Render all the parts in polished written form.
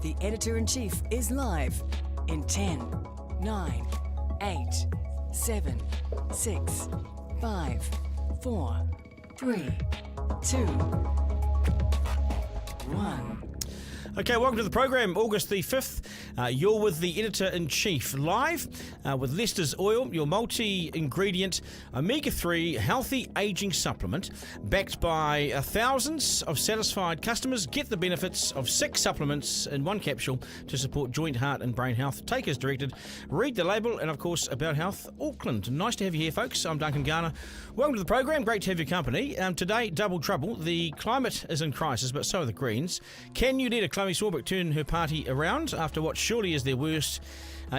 The Editor-in-Chief is live in 10, 9, 8, 7, 6, 5, 4, 3, 2, 1. Okay, welcome to the program, August the 5th. You're with the Editor-in-Chief live with Leicester's Oil, your multi-ingredient omega-3 healthy ageing supplement, backed by thousands of satisfied customers. Get the benefits of 6 supplements in one capsule to support joint, heart and brain health. Take as directed. Read the label and, of course, About Health Auckland. Nice to have you here, folks. I'm Duncan, Garner. Welcome to the program. Great to have your company. Today, double trouble. The climate is in crisis, but so are the Greens. Can you let Chloe Swarbrick turn her party around after what surely is their worst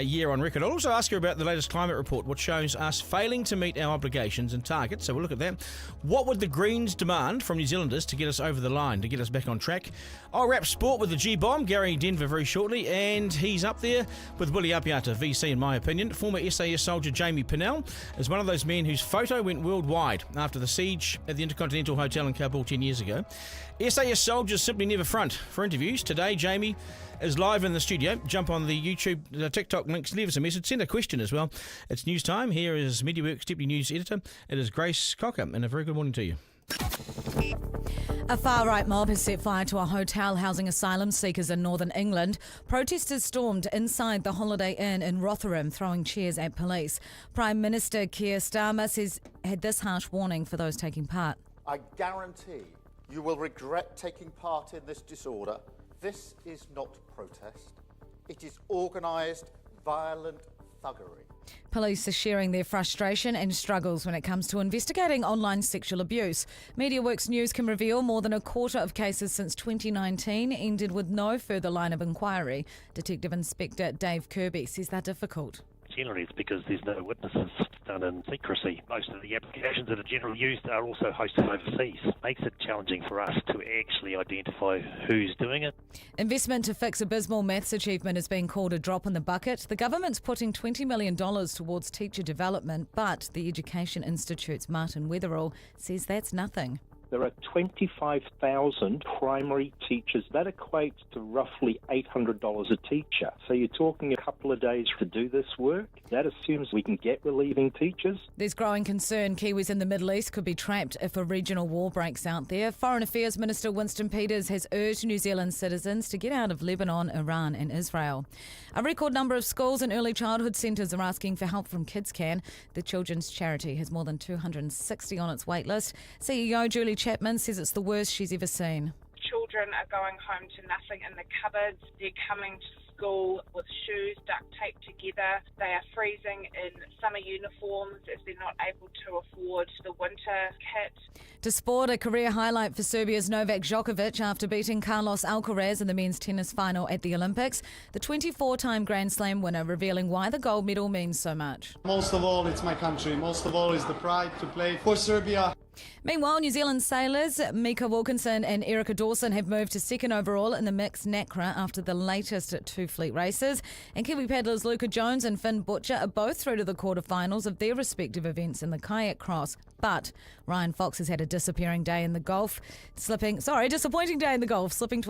year on record? I'll also ask her about the latest climate report, which shows us failing to meet our obligations and targets, so we'll look at that. What would the Greens demand from New Zealanders to get us over the line, to get us back on track? I'll wrap sport with the G-bomb, Gary Denver, very shortly, and he's up there with Willie Apiata, VC in my opinion. Former SAS soldier Jamie Pennell is one of those men whose photo went worldwide after the siege at the Inter-Continental Hotel in Kabul 10 years ago. SAS soldiers simply never front for interviews. Today, Jamie is live in the studio. Jump on the YouTube, TikTok links, leave us a message, send a question as well. It's news time. Here is MediaWorks Deputy News Editor. It is Grace Cocker, and a very good morning to you. A far-right mob has set fire to a hotel housing asylum seekers in northern England. Protesters stormed inside the Holiday Inn in Rotherham, throwing chairs at police. Prime Minister Keir Starmer says had this harsh warning for those taking part. I guarantee you will regret taking part in this disorder. This is not protest. It is organised, violent thuggery. Police are sharing their frustration and struggles when it comes to investigating online sexual abuse. MediaWorks News can reveal more than a quarter of cases since 2019 ended with no further line of inquiry. Detective Inspector Dave Kirby says they're difficult. Generally, it's because there's no witnesses done in secrecy. Most of the applications that are generally used are also hosted overseas. Makes it challenging for us to actually identify who's doing it. Investment to fix abysmal maths achievement is being called a drop in the bucket. The government's putting $20 million towards teacher development, but the Education Institute's Martin Weatherall says that's nothing. There are 25,000 primary teachers. That equates to roughly $800 a teacher. So you're talking a couple of days to do this work. That assumes we can get relieving teachers. There's growing concern Kiwis in the Middle East could be trapped if a regional war breaks out there. Foreign Affairs Minister Winston Peters has urged New Zealand citizens to get out of Lebanon, Iran and Israel. A record number of schools and early childhood centres are asking for help from KidsCan. The children's charity has more than 260 on its wait list. CEO Julie Chapman says it's the worst she's ever seen. Children are going home to nothing in the cupboards. They're coming to school with shoes duct taped together. They are freezing in summer uniforms as they're not able to afford the winter kit. To sport, a career highlight for Serbia's Novak Djokovic after beating Carlos Alcaraz in the men's tennis final at the Olympics. The 24-time Grand Slam winner revealing why the gold medal means so much. Most of all, it's my country. Most of all is the pride to play for Serbia. Meanwhile, New Zealand sailors Mika Wilkinson and Erica Dawson have moved to second overall in the mixed NACRA after the latest 2 fleet races. And Kiwi paddlers Luca Jones and Finn Butcher are both through to the quarterfinals of their respective events in the kayak cross. But Ryan Fox has had a disappointing day in the golf, slipping to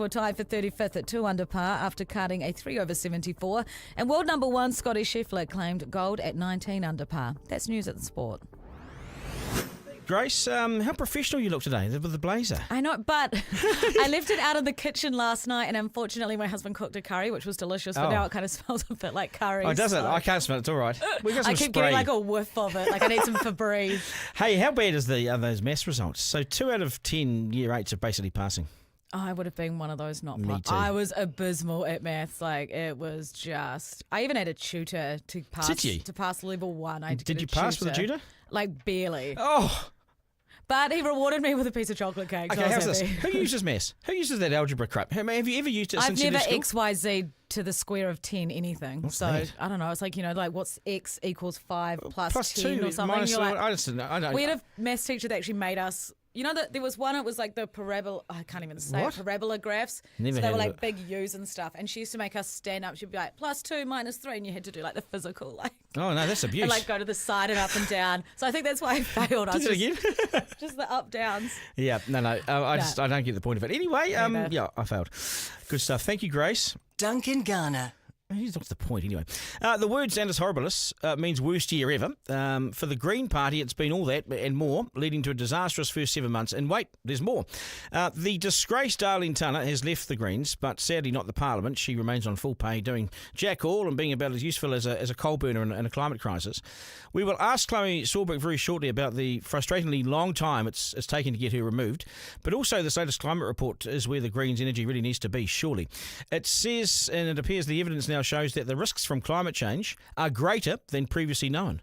a tie for 35th at 2 under par after cutting a 3 over 74. And world number 1 Scotty Scheffler claimed gold at 19 under par. That's news at the sport. Grace, how professional you look today with the blazer. I know, but I left it out of the kitchen last night, and unfortunately my husband cooked a curry, which was delicious, but now it kind of smells a bit like curry. Oh, does it? I can't smell it. It's all right. We got some I keep spray. getting like a whiff of it. Like I need some Febreze. Hey, how bad is those maths results? So 2 out of 10 year 8s are basically passing. Oh, I would have been one of those not. Me too. I was abysmal at maths. Like it was just. I even had a tutor to pass. Did you? To pass level 1. Did you pass with a tutor? Like barely. Oh. But he rewarded me with a piece of chocolate cake. Okay, how's this? Who uses maths? Who uses that algebra crap? Have you ever used it since I've never school? XYZ to the square of 10 anything. What's so that? I don't know. It's like, like what's x equals 5 plus 10 2 or something. minus, You're like, I just I don't. We had a maths teacher that actually made us. You know that there was one, it was like the parabola, I can't even say it, parabola graphs. Never so they heard were of like it. big U's and stuff. And she used to make us stand up. She'd be like, +2, -3. And you had to do like the physical, like. Oh, no, that's abuse. And like go to the side and up and down. So I think that's why I failed. I was Did it again? just the up downs. Yeah, no. I don't get the point of it. Anyway, Neither. yeah, I failed. Good stuff. Thank you, Grace. Duncan Garner. He's not the point anyway. The word Annus Horribilis means worst year ever. For the Green Party, it's been all that and more, leading to a disastrous first 7 months. And wait, there's more. The disgraced Golriz and Tana has left the Greens, but sadly not the Parliament. She remains on full pay, doing jack all and being about as useful as a coal burner in a climate crisis. We will ask Chloe Swarbrick very shortly about the frustratingly long time it's taken to get her removed, but also this latest climate report is where the Greens' energy really needs to be, surely. It says, and it appears the evidence now shows that the risks from climate change are greater than previously known.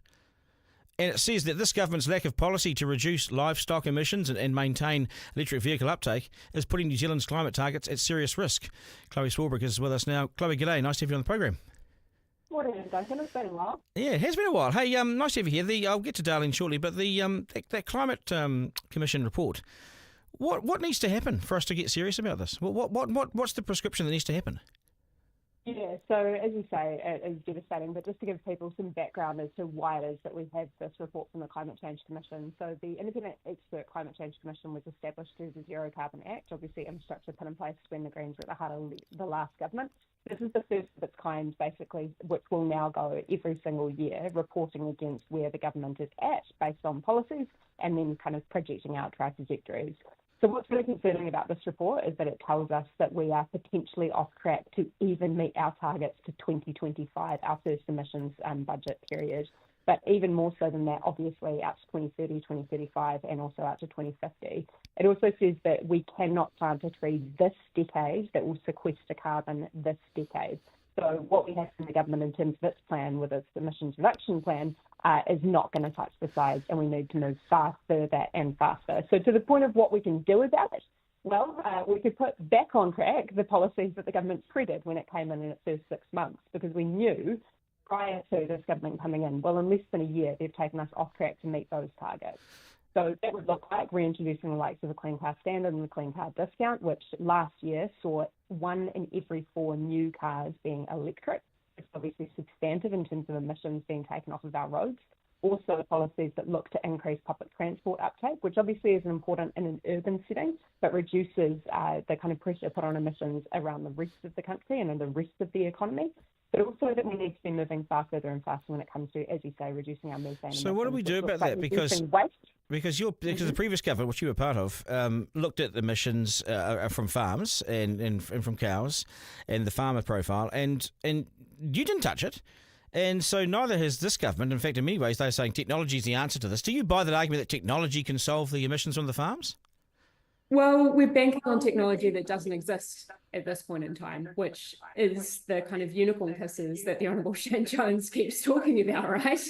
And it says that this government's lack of policy to reduce livestock emissions and maintain electric vehicle uptake is putting New Zealand's climate targets at serious risk. Chloe Swarbrick is with us now. Chloe, g'day. Nice to have you on the program. Morning, Duncan. It's been a while. Yeah, it has been a while. Hey, nice to have you here. I'll get to Darlene shortly, but the that Climate Commission report, what needs to happen for us to get serious about this? What's the prescription that needs to happen? Yeah, so as you say, it is devastating, but just to give people some background as to why it is that we have this report from the Climate Change Commission. So the Independent Expert Climate Change Commission was established through the Zero Carbon Act, obviously infrastructure put in place when the Greens were at the heart of the last government. This is the first of its kind, basically, which will now go every single year, reporting against where the government is at based on policies and then kind of projecting out trajectories. So what's really concerning about this report is that it tells us that we are potentially off track to even meet our targets to 2025, our first emissions budget period. But even more so than that, obviously, out to 2030, 2035, and also out to 2050. It also says that we cannot plant a tree this decade that will sequester carbon this decade. So what we have from the government in terms of its plan, with its emissions reduction plan, is not going to touch the sides, and we need to move far further and faster. So to the point of what we can do about it, well, we could put back on track the policies that the government treated when it came in its first 6 months, because we knew prior to this government coming in, well, in less than a year, they've taken us off track to meet those targets. So that would look like reintroducing the likes of the Clean Car Standard and the Clean Car Discount, which last year saw 1 in every 4 new cars being electric. It's obviously substantive in terms of emissions being taken off of our roads. Also, policies that look to increase public transport uptake, which obviously is important in an urban setting, but reduces the kind of pressure put on emissions around the rest of the country and in the rest of the economy. But also that we need to be moving further and faster when it comes to, as you say, reducing our methane emissions. So what do we do about that? Because the previous government, which you were part of, looked at emissions from farms and from cows and the farmer profile, and you didn't touch it. And so neither has this government. In fact, in many ways, they're saying technology is the answer to this. Do you buy that argument that technology can solve the emissions from the farms? Well, we're banking on technology that doesn't exist at this point in time, which is the kind of unicorn kisses that the Honourable Shane Jones keeps talking about, right?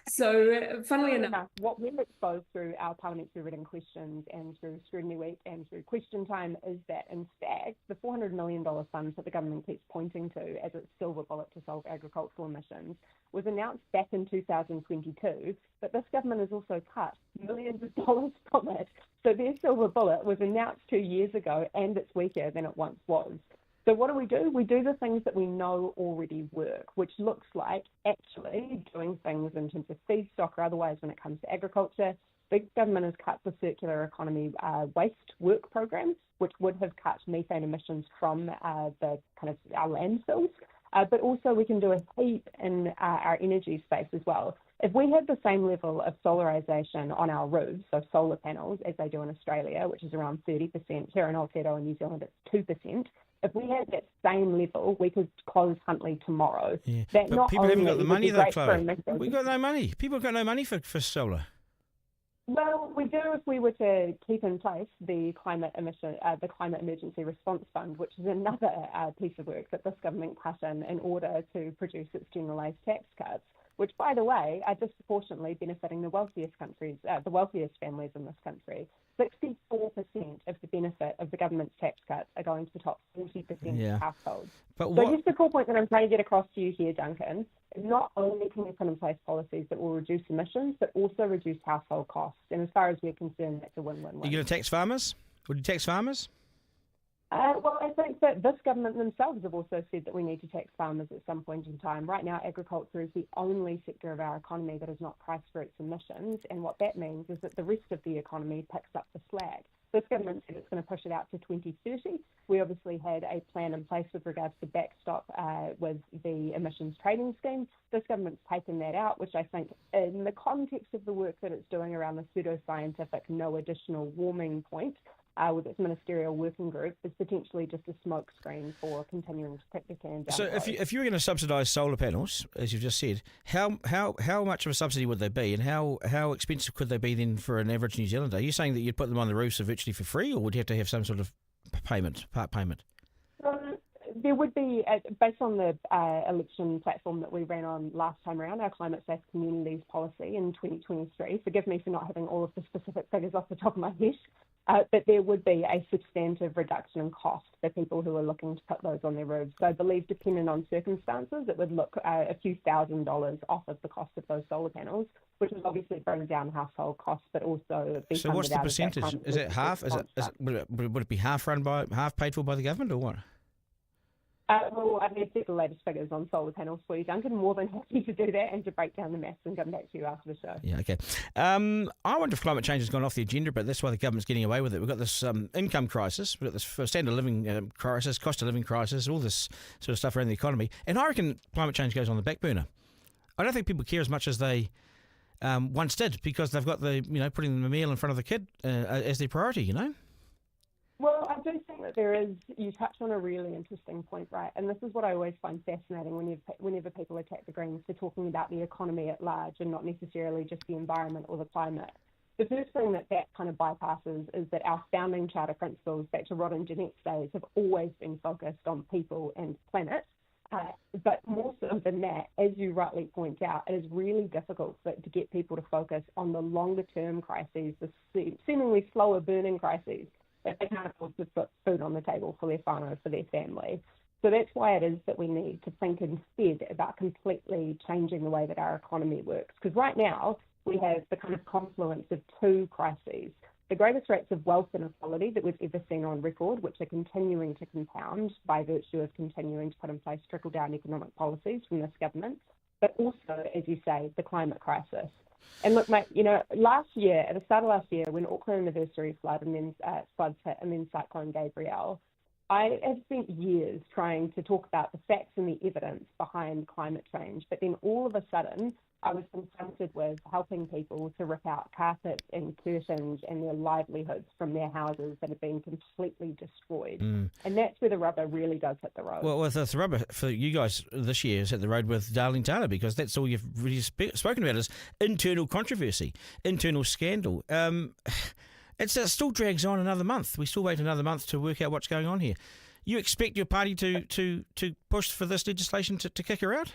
So, funnily enough, what we've exposed through our parliamentary written questions and through Scrutiny Week and through Question Time is that, in fact, the $400 million funds that the government keeps pointing to as its silver bullet to solve agricultural emissions was announced back in 2022, but this government has also cut millions of dollars from it. So their silver bullet was announced 2 years ago, and it's weaker than it once was. So what do? We do the things that we know already work, which looks like actually doing things in terms of feedstock or otherwise when it comes to agriculture. The government has cut the circular economy waste work programs, which would have cut methane emissions from the kind of our landfills. But also we can do a heap in our energy space as well. If we had the same level of solarisation on our roofs, so solar panels, as they do in Australia, which is around 30%, here in Aotearoa in New Zealand it's 2%, if we had that same level, we could close Huntly tomorrow. Yeah. But people haven't got the money though, Chloe. We've got no money. People have got no money for solar. Well, we do if we were to keep in place the climate emergency response fund, which is another piece of work that this government cut in order to produce its generalised tax cuts, which, by the way, are disproportionately benefiting the wealthiest families in this country. 64% of the benefit of the government's tax cuts are going to the top 40% of households. So just the core point that I'm trying to get across to you here, Duncan, is not only can we put in place policies that will reduce emissions, but also reduce household costs. And as far as we're concerned, that's a win-win-win. Are you going to tax farmers? Would you tax farmers? Well, I think that this government themselves have also said that we need to tax farmers at some point in time. Right now, agriculture is the only sector of our economy that is not priced for its emissions, and what that means is that the rest of the economy picks up the slack. This government said it's going to push it out to 2030. We obviously had a plan in place with regards to backstop with the emissions trading scheme. This government's taken that out, which I think in the context of the work that it's doing around the pseudoscientific no additional warming point with its ministerial working group is potentially just a smokescreen for continuing to kick the can down. So if you were going to subsidise solar panels, as you've just said, how much of a subsidy would they be, and how expensive could they be then for an average New Zealander? Are you saying that you'd put them on the roofs virtually for free, or would you have to have some sort of part payment? There would be, based on the election platform that we ran on last time around, our NZSAS communities policy in 2023, forgive me for not having all of the specific figures off the top of my head, but there would be a substantive reduction in cost for people who are looking to put those on their roofs. So I believe, depending on circumstances, it would look a few $1,000s off of the cost of those solar panels, which would obviously bring down household costs, but also be So what's the percentage? Is it half? Would it be half paid for by the government, or what? Well, I've had the latest figures on solar panels for you, Duncan. More than happy to do that and to break down the maths and come back to you after the show. Yeah, okay. I wonder if climate change has gone off the agenda, but that's why the government's getting away with it. We've got this income crisis, we've got this standard of living crisis, cost of living crisis, all this sort of stuff around the economy. And I reckon climate change goes on the back burner. I don't think people care as much as they once did, because they've got putting the meal in front of the kid as their priority, Well, I do think that there is, you touched on a really interesting point, right? And this is what I always find fascinating whenever people attack the Greens for talking about the economy at large and not necessarily just the environment or the climate. The first thing that kind of bypasses is that our founding charter principles, back to Rod and Jeanette's days, have always been focused on people and planet. But more so than that, as you rightly point out, it is really difficult to get people to focus on the longer-term crises, the seemingly slower-burning crises, that they can't afford to put food on the table for their whānau, for their family. So that's why it is that we need to think instead about completely changing the way that our economy works. Because right now, we have the kind of confluence of two crises. The greatest rates of wealth inequality that we've ever seen on record, which are continuing to compound by virtue of continuing to put in place trickle-down economic policies from this government, but also, as you say, the climate crisis. And look, mate, last year, at the start of last year, when Auckland anniversary flood and then floods hit and then Cyclone Gabrielle, I have spent years trying to talk about the facts and the evidence behind climate change. But then all of a sudden, I was confronted with helping people to rip out carpets and curtains and their livelihoods from their houses that have been completely destroyed. And that's where the rubber really does hit the road. Well, the rubber for you guys this year is hit the road with Darling Tana, because that's all you've really spoken about is internal controversy, internal scandal. It still drags on another month. We still wait another month to work out what's going on here. You expect your party to push for this legislation to kick her out?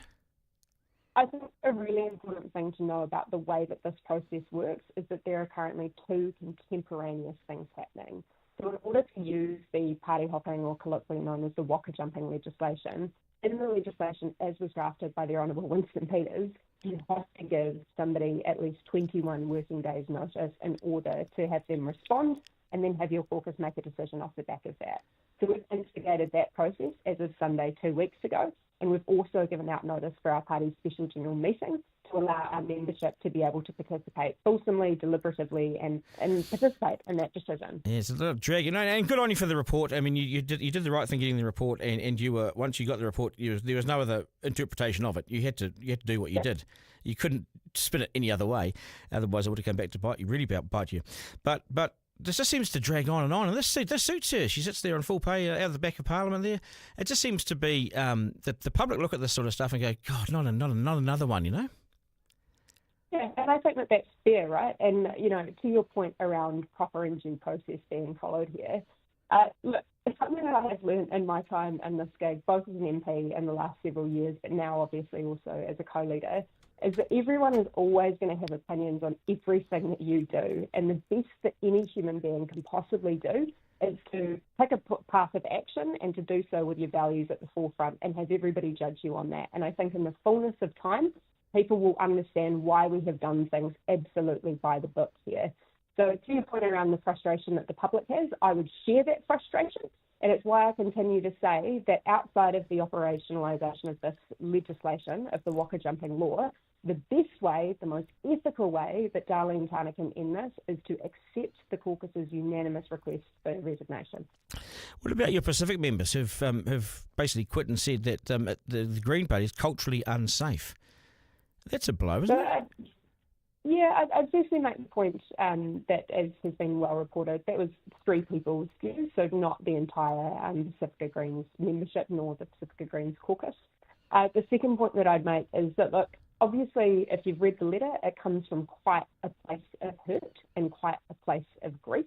I think a really important thing to know about the way that this process works is that there are currently two contemporaneous things happening. So in order to use the party hopping, or colloquially known as the waka jumping legislation, in the legislation as was drafted by the Honourable Winston Peters, you have to give somebody at least 21 working days notice in order to have them respond and then have your caucus make a decision off the back of that. So we've instigated that process as of Sunday 2 weeks ago, and we've also given out notice for our party's special general meeting to allow our membership to be able to participate fulsomely, deliberatively, and participate in that decision. Yeah, it's a little drag, and good on you for the report. I mean, you did the right thing getting the report, and you were, once you got the report, there was no other interpretation of it. You had to do what you did. You couldn't spin it any other way, otherwise it would have come back to bite you, really bite you. But this just seems to drag on, and this suits her. She sits there on full pay out of the back of Parliament there. It just seems to be that the public look at this sort of stuff and go, God, not another one, Yeah, and I think that that's fair, right? And, to your point around proper and due process being followed here, look, it's something that I have learned in my time in this gig, both as an MP in the last several years, but now obviously also as a co-leader, is that everyone is always going to have opinions on everything that you do. And the best that any human being can possibly do is to pick a path of action and to do so with your values at the forefront and have everybody judge you on that. And I think in the fullness of time, people will understand why we have done things absolutely by the book here. So to your point around the frustration that the public has, I would share that frustration. And it's why I continue to say that outside of the operationalisation of this legislation, of the waka jumping law, the best way, the most ethical way that Darlene Tana can end this is to accept the caucus's unanimous request for resignation. What about your Pacific members who've basically quit and said that the Green Party is culturally unsafe? That's a blow, isn't it? Yeah, I'd definitely make the point that, as has been well reported, that was 3 people's views, so not the entire Pacifica Greens membership nor the Pacifica Greens caucus. The second point that I'd make is that, look, obviously, if you've read the letter, it comes from quite a place of hurt and quite a place of grief.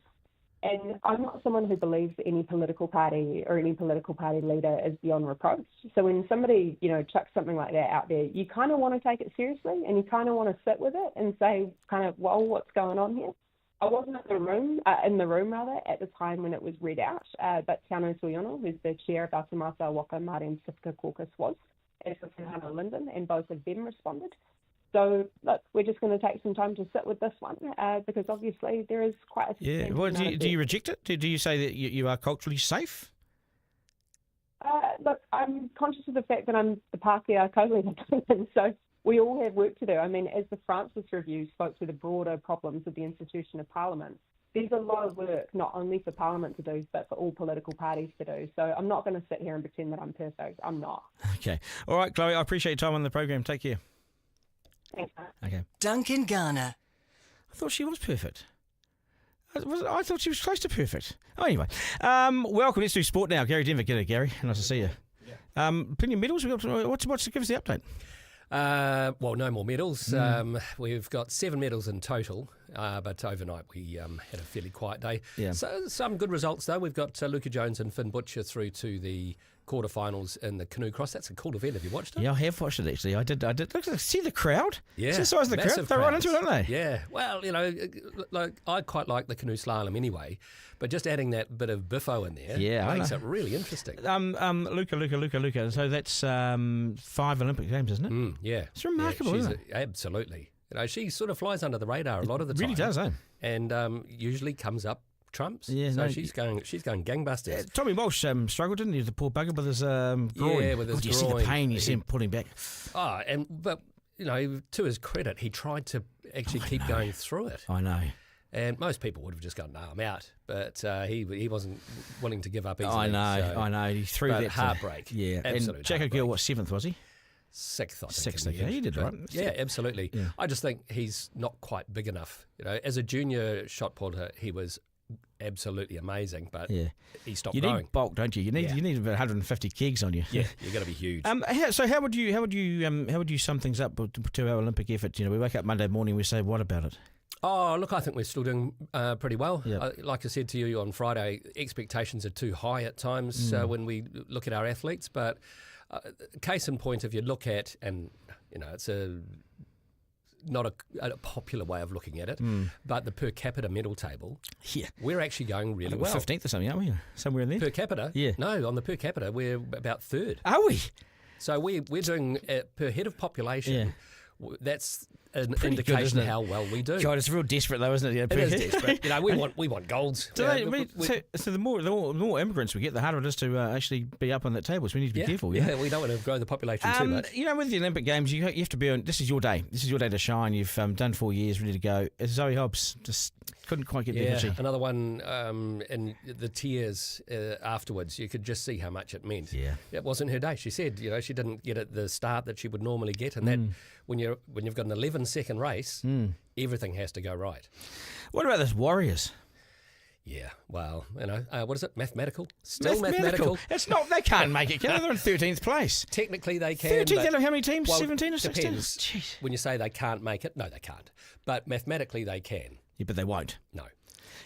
And I'm not someone who believes that any political party or any political party leader is beyond reproach. So when somebody, chucks something like that out there, you kind of want to take it seriously and you kind of want to sit with it and say, well, what's going on here? I wasn't in the room at the time when it was read out, but Tano Soyono, who's the chair of our Te Mātua Waka Māori and Pacifica Caucus, was, as was Hannah Linden, and both of them responded. So, look, we're just going to take some time to sit with this one because obviously there is quite a... Yeah, well, do you reject it? Do you say that you are culturally safe? Look, I'm conscious of the fact that I'm the Pākehā co-leader, so we all have work to do. I mean, as the Francis Review spoke to the broader problems of the institution of Parliament, there's a lot of work not only for Parliament to do, but for all political parties to do. So I'm not going to sit here and pretend that I'm perfect. I'm not. Okay. All right, Chloe, I appreciate your time on the program. Take care. Thanks. Okay. Duncan Garner. I thought she was perfect. I thought she was close to perfect. Oh, anyway. Welcome. Let's do sport now. Gary Denver. G'day, Gary. Nice to see you. Yeah. Plenty of medals. What's give us the update? Well, no more medals. We've got 7 medals in total, but overnight we had a fairly quiet day. Yeah. So some good results, though. We've got Luca Jones and Finn Butcher through to the quarterfinals in the canoe cross. That's a cool event. Have you watched it? Yeah, I have watched it, actually. I did. Look, see the crowd? Yeah. See the size of the crowd? They're right into it, aren't they? Yeah. Well, I quite like the canoe slalom anyway, but just adding that bit of biffo in there makes it really interesting. Luca. So that's 5 Olympic Games, isn't it? Yeah. It's remarkable, isn't it? Absolutely. She sort of flies under the radar a lot of the time. Really does, eh? And usually comes up trumps. Yeah, so she's going gangbusters. Tommy Walsh struggled, didn't he? The poor bugger with his groin. Yeah, with his groin. You see the pain, you see him pulling back. But to his credit, he tried to actually keep going through it. I know. And most people would have just gone, I'm out. But he wasn't willing to give up easily. I know. He threw that heartbreak. Yeah. And Jacko Gill, what, 7th, was he? 6th, I think. 6th, okay. He did right. Yeah, absolutely. Yeah. I just think he's not quite big enough. As a junior shot putter, he was absolutely amazing, but he stopped growing. You need bulk, don't you? You need about 150 kegs on you. Yeah, you've got to be huge. So how would you sum things up to our Olympic effort? We wake up Monday morning, we say, what about it? Oh, look, I think we're still doing pretty well. Yep. Like I said to you on Friday, expectations are too high at times when we look at our athletes. But case in point, if you look at, and it's not a popular way of looking at it, but the per capita medal table, we're actually going really well. We're 15th or something, aren't we? Somewhere in there. Per capita? Yeah. No, on the per capita, we're about 3rd. Are we? So we're doing, per head of population, that's an indication of how well we do. God, it's real desperate though, isn't it? It is desperate. We want golds. So the more immigrants we get, the harder it is to actually be up on that table. So we need to be careful. Yeah, we don't want to grow the population too much. With the Olympic Games, you have to be on. This is your day. This is your day to shine. You've done 4 years, ready to go. Zoe Hobbs just couldn't quite get there. Yeah, another one in the tears afterwards. You could just see how much it meant. Yeah, it wasn't her day. She said, she didn't get at the start that she would normally get, and that when you've got an 11-second race, everything has to go right. What about those Warriors? Yeah, well, what is it? Mathematical? Still mathematical. It's not. They can't make it. They're in 13th place. Technically, they can. 13th out of how many teams? Well, 17 or 16? Depends. Jeez. When you say they can't make it, no, they can't. But mathematically, they can. Yeah, but they won't. No.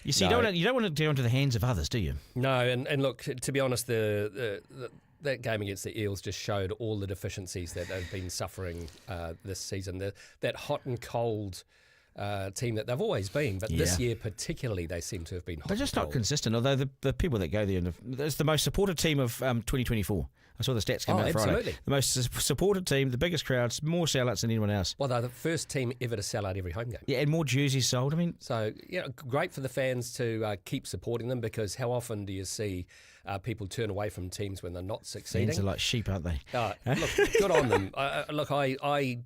You see, you don't want to go into the hands of others, do you? No, and look, to be honest, that game against the Eels just showed all the deficiencies that they've been suffering this season. That hot and cold team that they've always been, but this year particularly they seem to have been hot. They're just not consistent, although the people that go there, it's the most supported team of 2024. I saw the stats come out Friday. Absolutely. The most supported team, the biggest crowds, more sellouts than anyone else. Well, they're the first team ever to sell out every home game. Yeah, and more jerseys sold. I mean, so great for the fans to keep supporting them, because how often do you see people turn away from teams when they're not succeeding? Fans are like sheep, aren't they? Look, good on them. I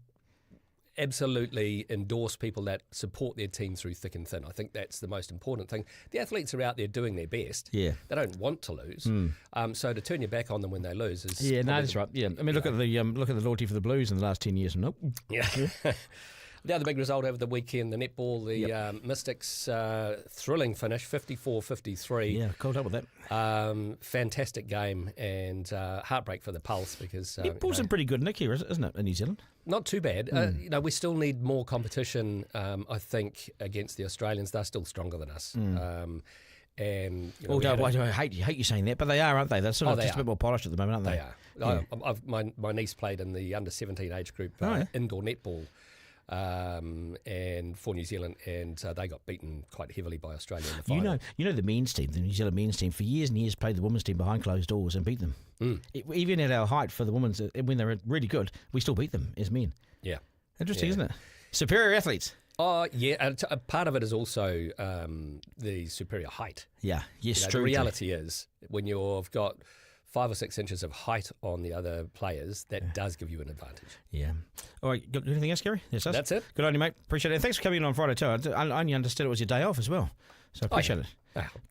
absolutely endorse people that support their team through thick and thin. I think that's the most important thing. The athletes are out there doing their best. Yeah. They don't want to lose. So to turn your back on them when they lose is... Yeah, no, that's right. Yeah, I mean, look at the loyalty for the Blues in the last 10 years. Nope. Yeah. The other big result over the weekend, the netball, the Mystics thrilling finish, 54-53. Yeah, caught up with that. Fantastic game, and heartbreak for the Pulse, because... netball's in pretty good nick here, isn't it, in New Zealand? Not too bad. We still need more competition, I think, against the Australians. They're still stronger than us. And I hate you saying that, but they are, aren't they? They're sort of just a bit more polished at the moment, aren't they? They are. Yeah. My niece played in the under-17 age group indoor netball and for New Zealand, and they got beaten quite heavily by Australia in the final. You know the men's team, the New Zealand men's team, for years and years played the women's team behind closed doors and beat them. Even at our height for the women's, when they were really good, we still beat them as men. Yeah. Interesting, isn't it? Superior athletes. Oh, yeah. And a part of it is also the superior height. Yeah, yes, true. The reality is, when you've got 5 or 6 inches of height on the other players, that does give you an advantage. Yeah. All right, got anything else, Gary? Yes, that's it. Good on you, mate. Appreciate it. And thanks for coming in on Friday too. I only understood it was your day off as well, so I appreciate it.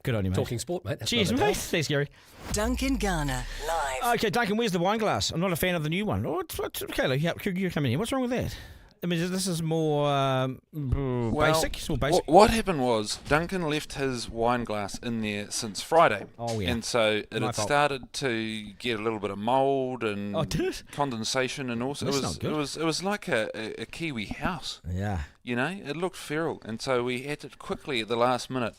Good on you, mate. Talking sport, mate. That's cheers, mate. Thanks, Gary. Duncan Garner, live. Okay, Duncan, where's the wine glass? I'm not a fan of the new one. Okay, you come in here. What's wrong with that? I mean, this is more basic. It's more basic. What happened was Duncan left his wine glass in there since Friday. Oh, yeah. And so it had started to get a little bit of mould and condensation, and also it was like a Kiwi house. Yeah. You know, it looked feral, and so we had to quickly at the last minute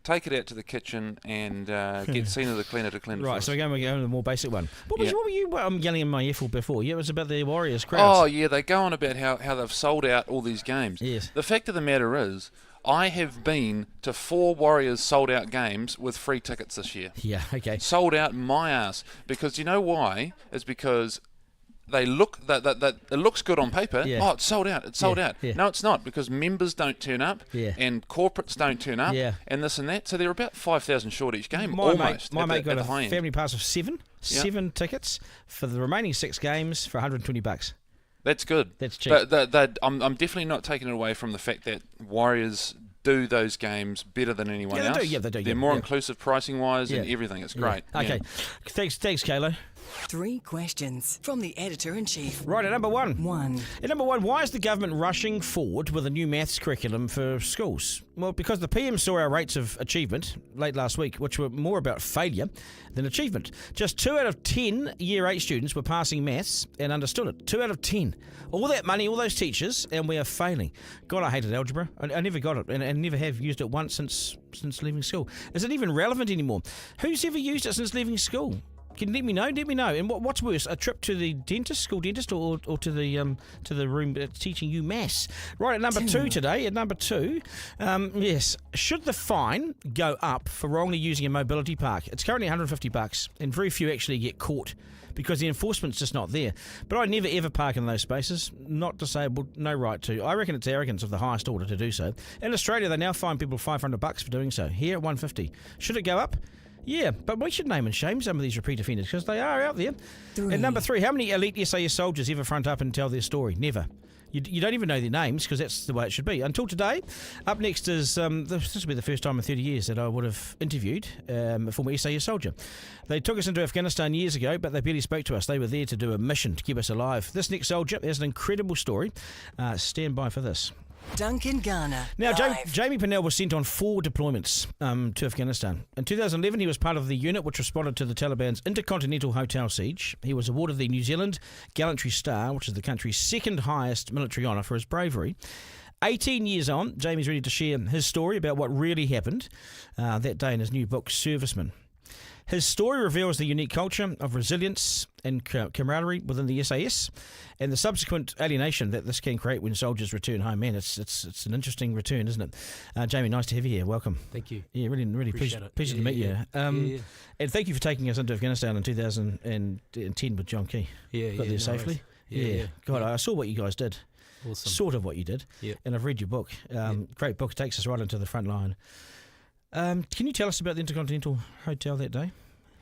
take it out to the kitchen and get Cena the cleaner to clean it. Right, so we're going to the more basic one. What were you yelling in my ear for before? Yeah, it was about the Warriors crowds. Oh, yeah, they go on about how they've sold out all these games. Yes. The fact of the matter is, I have been to 4 Warriors sold-out games with free tickets this year. Yeah, okay. Sold out my ass. Because you know why? It's because... it looks good on paper. Yeah. Oh, it's sold out. It's sold out. Yeah. No, it's not, because members don't turn up and corporates don't turn up and this and that. So they're about 5,000 short each game. My mate got a family pass of 7 tickets for the remaining 6 games for $120. That's good. That's cheap. But I'm definitely not taking it away from the fact that Warriors do those games better than anyone else. They do. They're more inclusive pricing-wise and everything. It's great. Okay. Thanks, Kayla. 3 questions from the Editor-in-Chief. Right, at number 1. 1. At number 1, why is the government rushing forward with a new maths curriculum for schools? Well, because the PM saw our rates of achievement late last week, which were more about failure than achievement. Just 2 out of 10 Year 8 students were passing maths and understood it. 2 out of 10. All that money, all those teachers, and we are failing. God, I hated algebra. I never got it, and never have used it once since leaving school. Is it even relevant anymore? Who's ever used it since leaving school? Can you let me know? Let me know. And what's worse, a trip to the dentist, school dentist, or to the room teaching you maths? Right, at number 2 today. At number 2, yes, should the fine go up for wrongly using a mobility park? It's currently $150, and very few actually get caught because the enforcement's just not there. But I never ever park in those spaces. Not disabled, no right to. I reckon it's arrogance of the highest order to do so. In Australia, they now fine people $500 for doing so. Here at $150. Should it go up? Yeah, but we should name and shame some of these repeat offenders because they are out there. 3. And number 3, how many elite SAS soldiers ever front up and tell their story? Never. You don't even know their names because that's the way it should be. Until today, up next is, this will be the first time in 30 years that I would have interviewed a former SAS soldier. They took us into Afghanistan years ago, but they barely spoke to us. They were there to do a mission to keep us alive. This next soldier has an incredible story. Stand by for this. Duncan Garner. Now, Jamie Pennell was sent on 4 deployments to Afghanistan. In 2011, he was part of the unit which responded to the Taliban's Inter-Continental Hotel siege. He was awarded the New Zealand Gallantry Star, which is the country's second highest military honour for his bravery. 18 years on, Jamie's ready to share his story about what really happened that day in his new book, Serviceman. His story reveals the unique culture of resilience and camaraderie within the SAS and the subsequent alienation that this can create when soldiers return home. Man, it's an interesting return, isn't it? Jamie, nice to have you here. Welcome. Thank you. Yeah, really pleasure to meet you. And thank you for taking us into Afghanistan in 2010 with John Key. Got there safely. God, I saw what you guys did. Awesome. Sort of what you did. And I've read your book. Great book. It takes us right into the front line. Can you tell us about the Inter-Continental Hotel that day?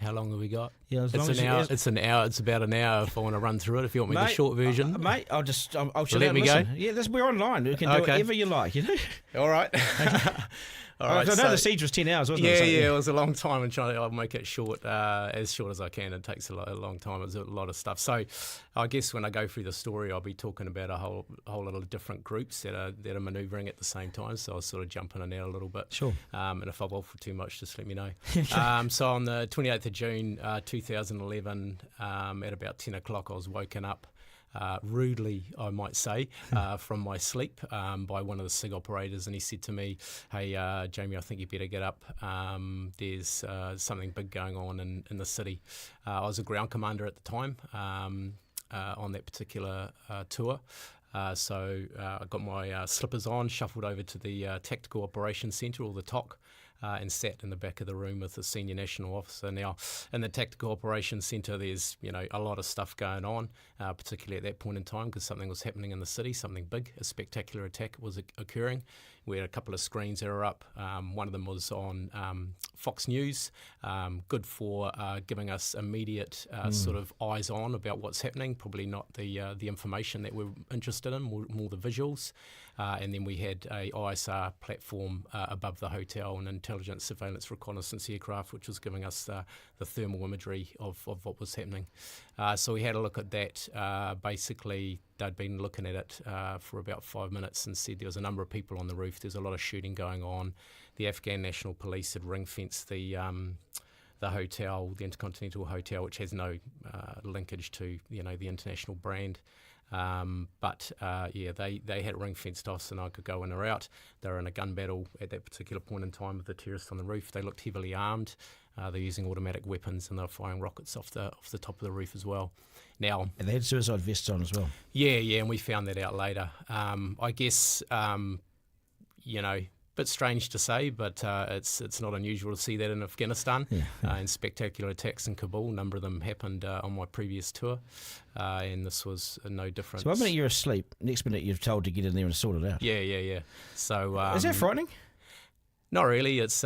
How long have we got? Yeah, it's an hour. It's an hour. It's about an hour if I want to run through it. If you want me the short version, mate, I'll shut let out me and listen. go. Yeah, we're online. You can do whatever you like. You know. All right. All right. I know the siege was 10 hours, wasn't it? Yeah, it was a long time, and I'll make it short as I can. It takes a long time. It's a lot of stuff. So, I guess when I go through the story, I'll be talking about a whole lot of different groups that are manoeuvring at the same time. So I'll sort of jump in and out a little bit. Sure. And if I waffle too much, just let me know. So on the 28th of June, 2011, at about 10 o'clock, I was woken up. Rudely, I might say, from my sleep by one of the SIG operators, and he said to me, "Hey, Jamie, I think you better get up. There's something big going on in the city." I was a ground commander at the time on that particular tour. So I got my slippers on, shuffled over to the Tactical Operations Centre, or the TOC, and sat in the back of the room with the senior national officer. Now, in the Tactical Operations Centre, there's a lot of stuff going on, particularly at that point in time, because something was happening in the city, something big, a spectacular attack was occurring. We had a couple of screens that are up. One of them was on Fox News, good for giving us immediate sort of eyes on about what's happening, probably not the information that we're interested in, more the visuals. And then we had a ISR platform above the hotel, an intelligence, surveillance, reconnaissance aircraft, which was giving us the thermal imagery of what was happening. So we had a look at that. Basically, they'd been looking at it for about 5 minutes and said there was a number of people on the roof. There's a lot of shooting going on. The Afghan National Police had ring-fenced the hotel, the Inter-Continental Hotel, which has no linkage to the international brand. But they had ring-fenced us, and I could go in or out. They were in a gun battle at that particular point in time with the terrorists on the roof. They looked heavily armed. They're using automatic weapons, and they're firing rockets off the top of the roof as well. Now, and they had suicide vests on as well. Yeah, and we found that out later. I guess bit strange to say, but it's not unusual to see that in Afghanistan. And spectacular attacks in Kabul. A number of them happened on my previous tour, and this was no different. So one minute you're asleep, next minute you're told to get in there and sort it out. Yeah. So is that frightening? Not really. It's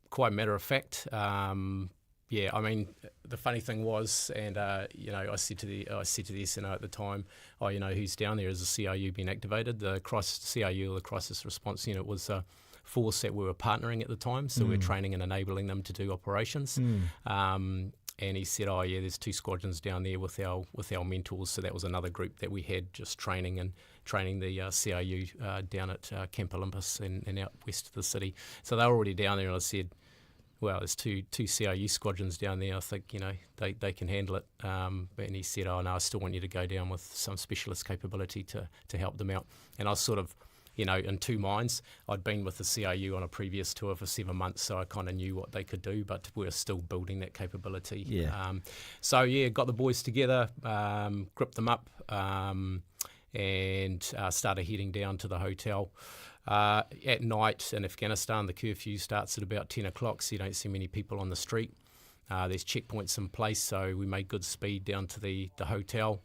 quite matter of fact. I mean, the funny thing was, and I said to the SNO at the time, who's down there? Is the CRU been activated? The CRU, the Crisis Response Unit, was a force that we were partnering at the time, so we were training and enabling them to do operations. And he said, there's 2 squadrons down there with our mentors. So that was another group that we had just training the CRU down at Camp Olympus and out west of the city. So they were already down there, and I said, well, there's two CRU squadrons down there. I think, they can handle it. And he said, no, I still want you to go down with some specialist capability to help them out. And I was sort of, in two minds. I'd been with the CRU on a previous tour for 7 months, so I kind of knew what they could do, but we're still building that capability. Got the boys together, gripped them up, and started heading down to the hotel. At night in Afghanistan, the curfew starts at about 10 o'clock, so you don't see many people on the street. There's checkpoints in place, so we made good speed down to the hotel.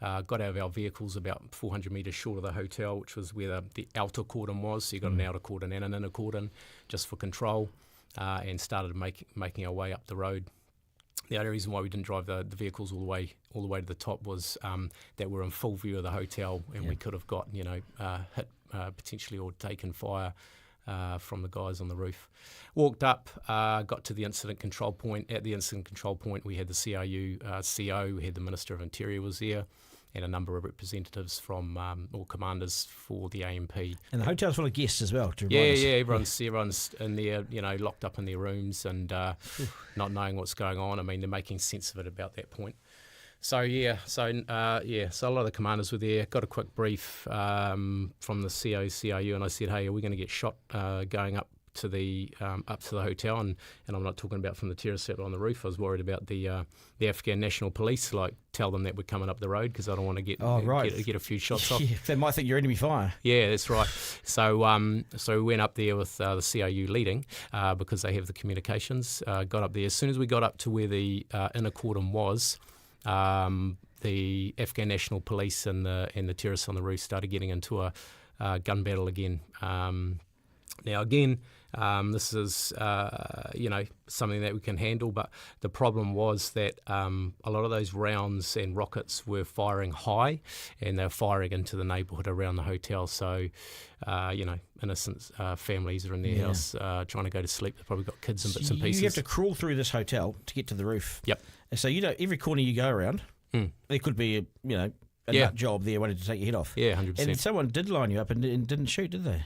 Got out of our vehicles about 400 metres short of the hotel, which was where the outer cordon was. So you got an outer cordon and an inner cordon just for control, and started making our way up the road. The only reason why we didn't drive the vehicles all the way to the top was that we're in full view of the hotel, and we could have got hit potentially or taken fire from the guys on the roof. Walked up, got to the incident control point. At the incident control point, we had the CRU CO, we had the Minister of Interior was there, and a number of representatives from or commanders for the AMP. And the hotel's full of guests as well. Everyone's in there, locked up in their rooms and not knowing what's going on. I mean, they're making sense of it about that point. So a lot of the commanders were there. Got a quick brief from the CRU, and I said, hey, are we going to get shot going up to the hotel, and I'm not talking about from the terrace out on the roof. I was worried about the Afghan National Police, like tell them that we're coming up the road because I don't want to get a few shots off. Yeah, they might think you're enemy fire. Yeah, that's right. So we went up there with the CIU leading because they have the communications. Got up there as soon as we got up to where the inner cordon was. The Afghan National Police and the terrorists on the roof started getting into a gun battle again. Now again, this is something that we can handle, but the problem was that a lot of those rounds and rockets were firing high, and they were firing into the neighbourhood around the hotel. So, innocent families are in their house trying to go to sleep. They've probably got kids and bits and pieces. You have to crawl through this hotel to get to the roof. Yep. And so every corner you go around, there could be a nut job there waiting to take your head off. Yeah, 100%. And someone did line you up and didn't shoot, did they?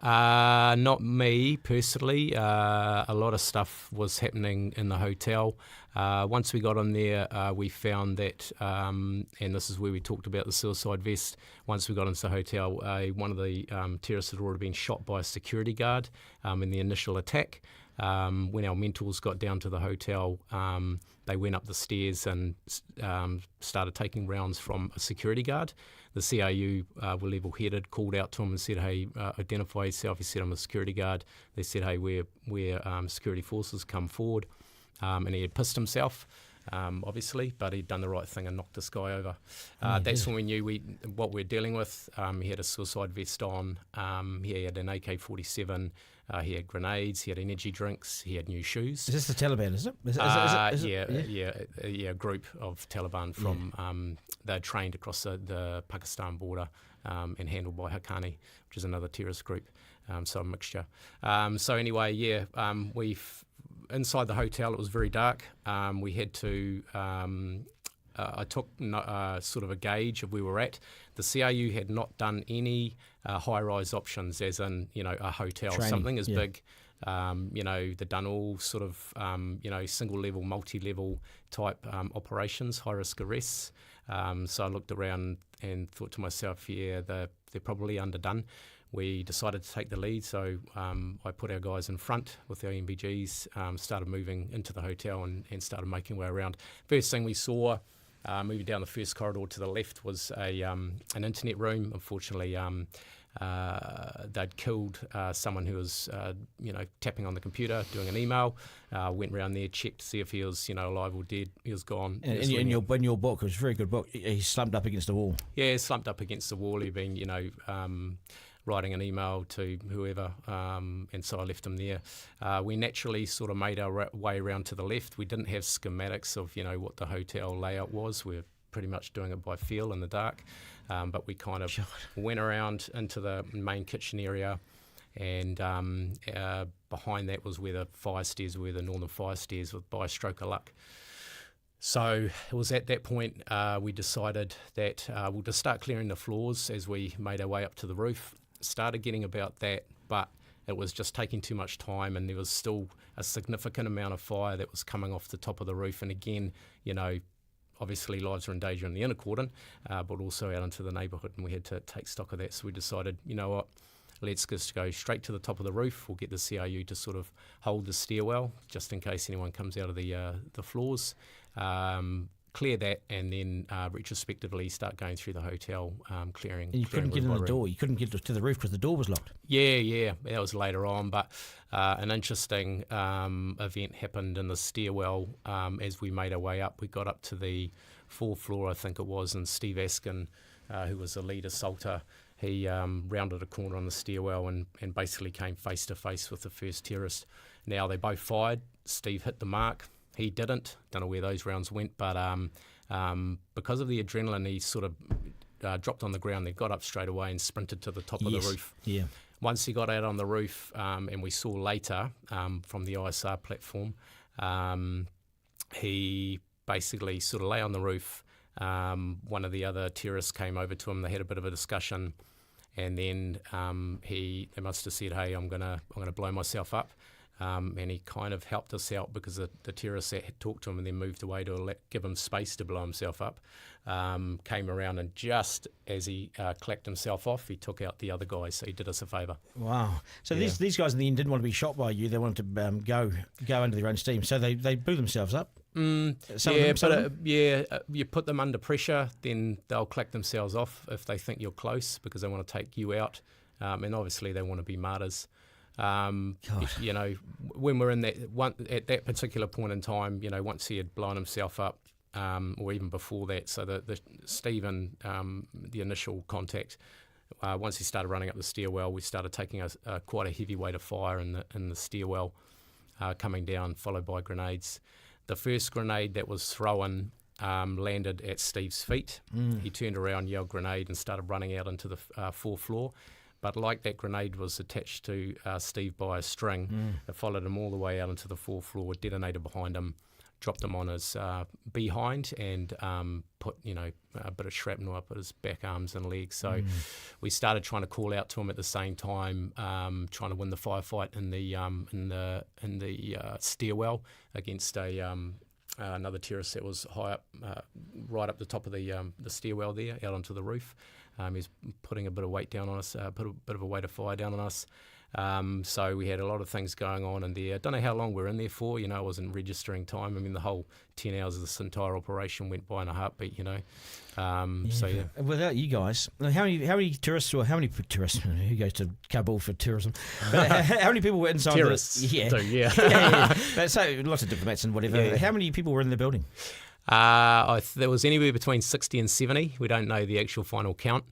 Not me personally. A lot of stuff was happening in the hotel. Once we got on there, we found that, and this is where we talked about the suicide vest. Once we got into the hotel, one of the terrorists had already been shot by a security guard in the initial attack. When our mentors got down to the hotel, they went up the stairs and started taking rounds from a security guard. The CIU were level-headed, called out to him and said, hey, identify yourself. He said, I'm a security guard. They said, hey, we're security forces, come forward. And he had pissed himself, obviously, but he'd done the right thing and knocked this guy over. That's when we knew what we're dealing with. He had a suicide vest on. He had an AK-47. He had grenades, he had energy drinks, he had new shoes. Is this the Taliban, is it? A group of Taliban from, they're trained across the Pakistan border and handled by Haqqani, which is another terrorist group, so a mixture. Inside the hotel, it was very dark. We had to... I took sort of a gauge of where we're at. The CRU had not done any high-rise options, as in, a hotel, training, something as big. They've done all sort of, single-level, multi-level type operations, high-risk arrests. So I looked around and thought to myself, they're probably underdone. We decided to take the lead, so I put our guys in front with our MBGs, started moving into the hotel and started making our way around. First thing we saw, moving down the first corridor to the left, was an internet room. Unfortunately, they'd killed someone who was, tapping on the computer, doing an email. Went round there, checked to see if he was, alive or dead. He was gone. And in your book, it was a very good book, he slumped up against the wall. Yeah, slumped up against the wall. He'd been, writing an email to whoever, and so I left him there. We naturally sort of made our way around to the left. We didn't have schematics of, what the hotel layout was. We were pretty much doing it by feel in the dark, but we kind of went around into the main kitchen area, and behind that was where the fire stairs were, the northern fire stairs, by a stroke of luck. So it was at that point we decided that we'll just start clearing the floors as we made our way up to the roof. Started getting about that, but it was just taking too much time, and there was still a significant amount of fire that was coming off the top of the roof. And again, obviously lives are in danger in the inner cordon, but also out into the neighbourhood, and we had to take stock of that. So we decided, let's just go straight to the top of the roof. We'll get the CRU to sort of hold the stairwell just in case anyone comes out of the floors. Clear that, and then retrospectively start going through the hotel, clearing. And you couldn't get in the door. You couldn't get to the roof because the door was locked. Yeah, that was later on. But an interesting event happened in the stairwell as we made our way up. We got up to the fourth floor, I think it was, and Steve Askin, who was the lead assaulter, he rounded a corner on the stairwell and basically came face to face with the first terrorist. Now they both fired. Steve hit the mark. He didn't. Don't know where those rounds went, but because of the adrenaline, he sort of dropped on the ground. They got up straight away and sprinted to the top of the roof. Yeah. Once he got out on the roof, and we saw later from the ISR platform, he basically sort of lay on the roof. One of the other terrorists came over to him. They had a bit of a discussion, and then they must have said, "Hey, I'm gonna blow myself up." and he kind of helped us out because the terrorists that had talked to him and then moved away to give him space to blow himself up, came around, and just as he clacked himself off, he took out the other guys, so he did us a favour. Wow. So these guys in the end didn't want to be shot by you, they wanted to go under their own steam, so they blew themselves up? You put them under pressure, then they'll clack themselves off if they think you're close because they want to take you out, and obviously they want to be martyrs. You know, when we're in at that particular point in time, you know, once he had blown himself up, or even before that, so the Stephen, the initial contact, once he started running up the stairwell, we started taking quite a heavy weight of fire in the stairwell, coming down, followed by grenades. The first grenade that was thrown landed at Steve's feet. He turned around, yelled grenade, and started running out into the fourth floor. But like that grenade was attached to Steve by a string, it followed him all the way out into the fourth floor, detonated behind him, dropped him on his behind, and put a bit of shrapnel up at his back, arms and legs. So we started trying to call out to him at the same time, trying to win the firefight in the stairwell against another terrorist that was high up, right up the top of the stairwell there, out onto the roof. He's putting a bit of weight down on us, put a bit of a weight of fire down on us. So we had a lot of things going on in there. I don't know how long we were in there for. I wasn't registering time. I mean, the whole 10 hours of this entire operation went by in a heartbeat. So yeah. Without you guys, how many tourists, or how many tourists? Who goes to Kabul for tourism? But how many people were inside? Terrorists. Yeah. So lots of diplomats and whatever. Yeah. How many people were in the building? There was anywhere between 60 and 70. We don't know the actual final count.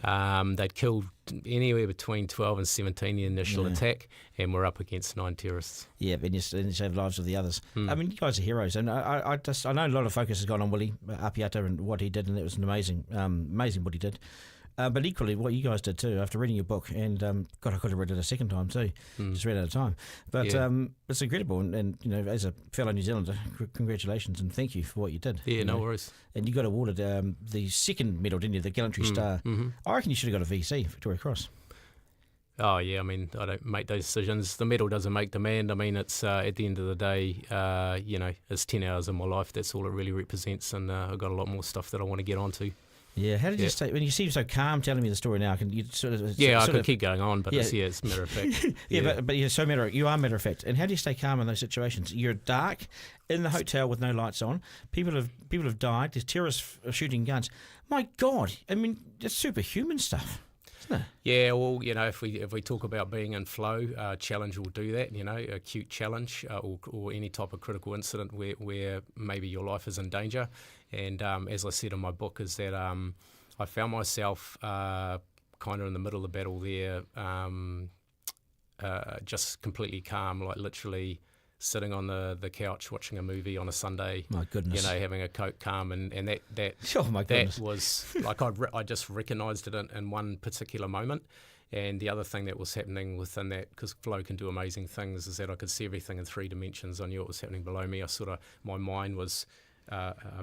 They'd killed anywhere between 12 and 17 in the initial attack, and we're up against 9 terrorists. Yeah, and you saved the lives of the others. I mean, you guys are heroes, and I know a lot of focus has gone on Willie Apiata and what he did, and it was amazing what he did. But equally, what you guys did too, after reading your book, and God, I could have read it a second time too, just read out of time. But it's incredible, and as a fellow New Zealander, congratulations and thank you for what you did. Yeah, no worries. And you got awarded the second medal, didn't you, the Gallantry Star? I reckon you should have got a VC, Victoria Cross. Oh, yeah, I mean, I don't make those decisions. The medal doesn't make the man. I mean, it's at the end of the day, it's 10 hours of my life. That's all it really represents, and I've got a lot more stuff that I want to get onto. Yeah, how did you stay? When you seem so calm telling me the story now, can you sort of? Yeah, I could keep going on, but it's matter of fact. But you're so you are matter of fact. And how do you stay calm in those situations? You're dark in the hotel with no lights on. People have died. There's terrorists shooting guns. My God, I mean, it's superhuman stuff. Yeah, well, if we talk about being in flow, challenge will do that. Acute challenge or any type of critical incident where maybe your life is in danger. And as I said in my book, is that I found myself kind of in the middle of the battle there, just completely calm, like literally sitting on the couch watching a movie on a Sunday. My goodness. Having a Coke, calm, and that oh my goodness. That was like I just recognised it in one particular moment. And the other thing that was happening within that, because flow can do amazing things, is that I could see everything in 3 dimensions. I knew what was happening below me. My mind was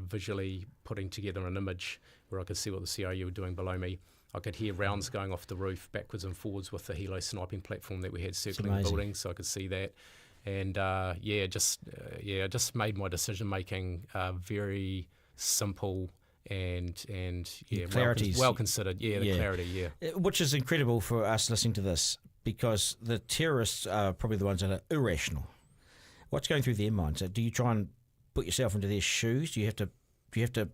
visually putting together an image where I could see what the CRU were doing below me. I could hear rounds going off the roof backwards and forwards with the helo sniping platform that we had circling the building, so I could see that. And I just made my decision making very simple and well considered. The clarity. Which is incredible for us listening to this, because the terrorists are probably the ones that are irrational. What's going through their minds? Do you try and put yourself into their shoes? Do you have to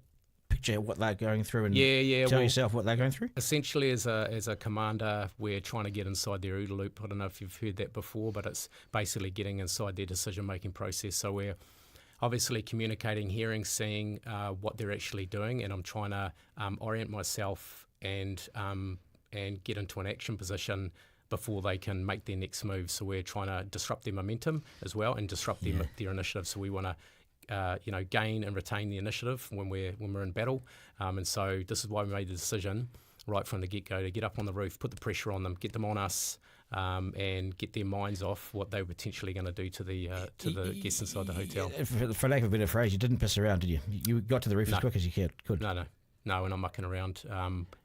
picture what they're going through and tell yourself what they're going through? Essentially, as a commander, we're trying to get inside their OODA loop. I don't know if you've heard that before, but it's basically getting inside their decision-making process. So we're obviously communicating, hearing, seeing what they're actually doing, and I'm trying to orient myself and get into an action position before they can make their next move. So we're trying to disrupt their momentum as well and disrupt their initiative. So we want to gain and retain the initiative when we're in battle, and so this is why we made the decision right from the get-go to get up on the roof, put the pressure on them, get them on us, and get their minds off what they were potentially going to do to the guests inside the hotel. For lack of a better phrase, you didn't piss around, did you? You got to the roof as quick as you could. No, we're not mucking around.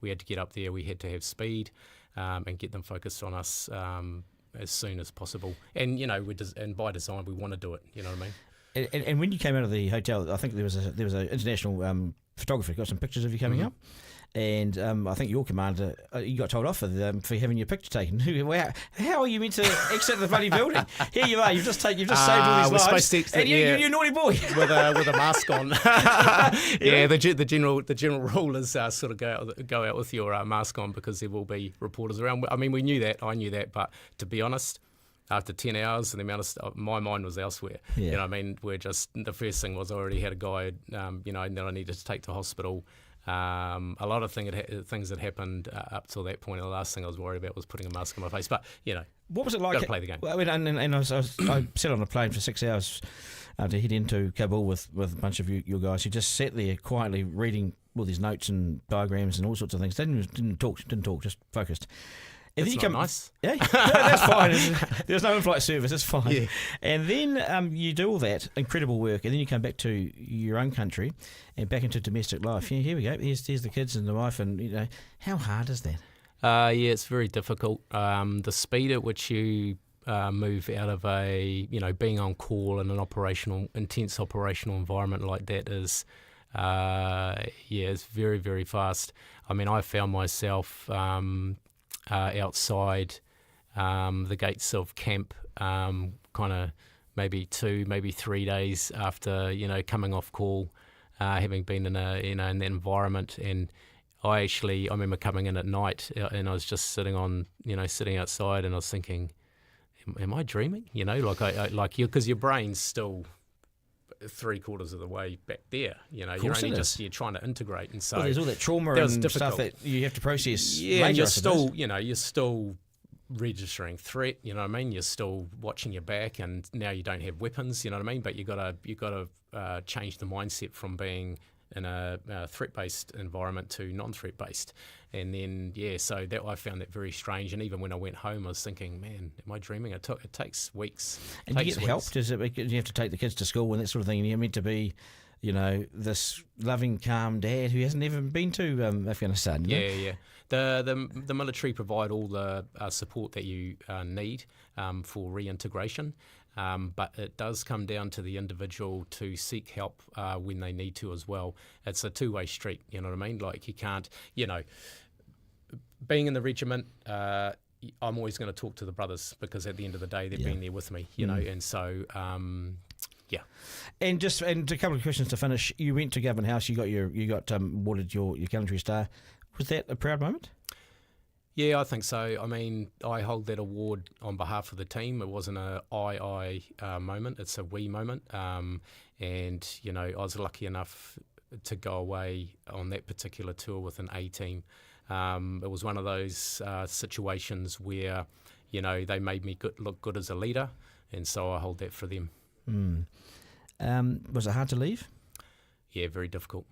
We had to get up there. We had to have speed and get them focused on us. as soon as possible. And and by design we want to do it. You know what I mean? And when you came out of the hotel, I think there was an international photographer got some pictures of you coming up, and I think your commander you got told off for having your picture taken. How are you meant to exit the bloody building? Here you are. You've just saved all these lives, and you're a naughty boy with a mask on. The general rule is sort of go out with your mask on because there will be reporters around. I mean, we knew that. I knew that, but to be honest, after 10 hours and the amount of stuff, my mind was elsewhere. Yeah. You know what I mean? The first thing was I already had a guy, that I needed to take to hospital. A lot of things that happened up till that point. The last thing I was worried about was putting a mask on my face. But, what was it like? Got to play the game. Well, I sat on a plane for 6 hours to head into Kabul with a bunch of your guys who just sat there quietly reading all these notes and diagrams and all sorts of things. They didn't talk, just focused. And that's then not nice. Yeah, that's fine. There's no in-flight service. It's fine. Yeah. And then you do all that incredible work, and then you come back to your own country and back into domestic life. Yeah, here we go. Here's the kids and the wife, and how hard is that? It's very difficult. The speed at which you move out of being on call in an intense operational environment like that is, it's very, very fast. I mean, I found myself outside the gates of camp, kind of maybe 2, maybe 3 days after coming off call, having been in in that environment. And I remember coming in at night, and I was just sitting outside, and I was thinking, am I dreaming? Because your brain's still 3/4 of the way back there. You're trying to integrate, and so there's all that trauma and stuff that you have to process. Yeah, later, and you're still registering threat. You know what I mean? You're still watching your back, and now you don't have weapons. You know what I mean? But you got to change the mindset from being in a threat-based environment to non-threat-based. And then, so that I found that very strange. And even when I went home, I was thinking, man, am I dreaming? It takes weeks. And do you get help? Do you have to take the kids to school and that sort of thing? And you're meant to be, this loving, calm dad who hasn't even been to Afghanistan. Yeah. The military provide all the support that you need for reintegration. But it does come down to the individual to seek help when they need to as well. It's a two-way street, you know what I mean? Like you can't, being in the regiment, I'm always going to talk to the brothers because at the end of the day, they've been there with me, and so, yeah. And a couple of questions to finish. You went to Government House, you got awarded your gallantry star. Was that a proud moment? Yeah, I think so. I mean, I hold that award on behalf of the team. It wasn't a I moment. It's a we moment. And, I was lucky enough to go away on that particular tour with an A team. It was one of those situations where, they made me look good as a leader. And so I hold that for them. Was it hard to leave? Yeah, very difficult.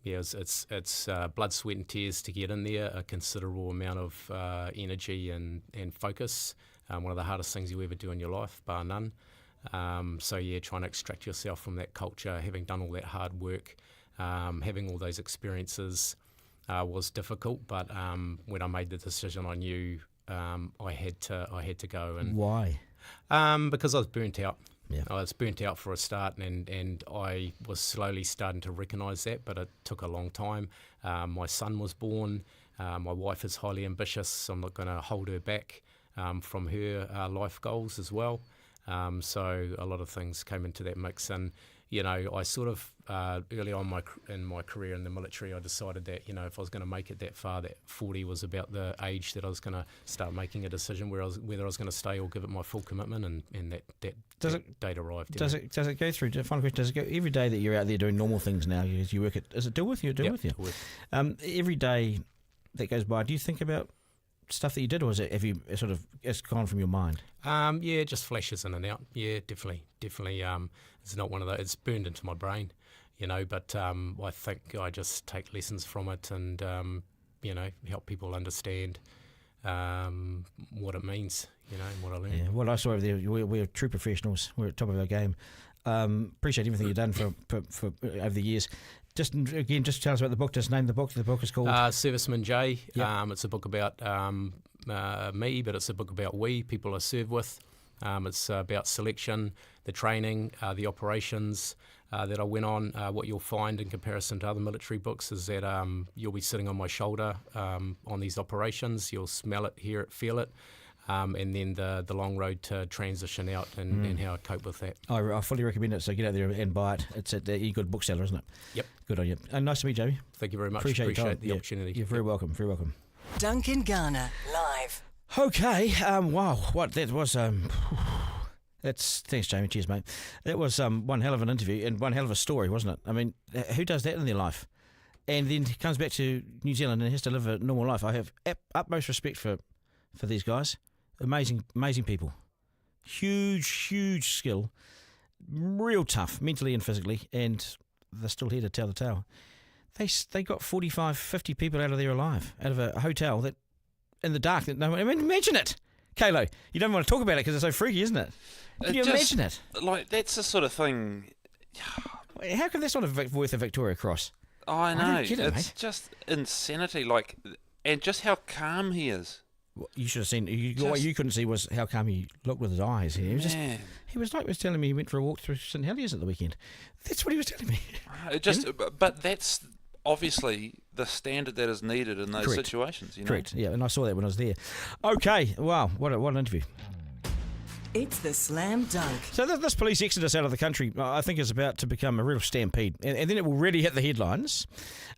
Yeah, it's blood, sweat and tears to get in there, a considerable amount of energy and focus, one of the hardest things you ever do in your life, bar none. Trying to extract yourself from that culture, having done all that hard work, having all those experiences was difficult, but when I made the decision I knew I had to go. And why? Because I was burnt out. Yeah. I was burnt out for a start, and I was slowly starting to recognise that, but it took a long time. My son was born. My wife is highly ambitious, so I'm not going to hold her back from her life goals as well. So a lot of things came into that mix, and I sort of early on in my career in the military, I decided that if I was going to make it that far, that 40 was about the age that I was going to start making a decision whether I was going to stay or give it my full commitment, and that date arrived. Does it go through? Final question: does it go every day that you're out there doing normal things now? You work at? Does it deal with you? Deal with you? Every day that goes by, do you think about stuff that you did, or it's gone from your mind? Yeah, just flashes in and out. Yeah, definitely. It's not one of those. It's burned into my brain, But I think I just take lessons from it and help people understand what it means, and what I learned. Yeah, well, I saw over there. We're true professionals. We're at the top of our game. Appreciate everything you've done for over the years. Just tell us about the book. Just name the book. The book is called Serviceman J. Yep. It's a book about me, but it's a book about people I serve with. It's about selection, the training, the operations that I went on. What you'll find in comparison to other military books is that you'll be sitting on my shoulder on these operations. You'll smell it, hear it, feel it. And then the long road to transition out and how I cope with that. I fully recommend it, so get out there and buy it. It's at the good bookseller, isn't it? Yep. Good on you. And nice to meet you, Jamie. Thank you very much. Appreciate the opportunity. You're very welcome, very welcome. Duncan Garner, live. Okay, wow, what that was, thanks, Jamie, cheers, mate. That was one hell of an interview and one hell of a story, wasn't it? I mean, who does that in their life? And then comes back to New Zealand and has to live a normal life. I have utmost respect for these guys. Amazing people. Huge skill. Real tough, mentally and physically, and they're still here to tell the tale. They got 45, 50 people out of there alive, out of a hotel that, in the dark, that no one... I mean, imagine it! Chlöe, you don't want to talk about it because it's so freaky, isn't it? Can you imagine it? Like, that's the sort of thing... How come that's not worth a Victoria Cross? I know. I don't get it, it's just insanity, and just how calm he is. You should have seen. What you couldn't see was how calm he looked with his eyes. He was telling me he went for a walk through St Heliers at the weekend. That's what he was telling me. But that's obviously the standard that is needed in those situations. You know? Correct. Yeah, and I saw that when I was there. Okay. Wow. What an interview. It's the slam dunk. So this police exodus out of the country, I think, is about to become a real stampede, and then it will really hit the headlines.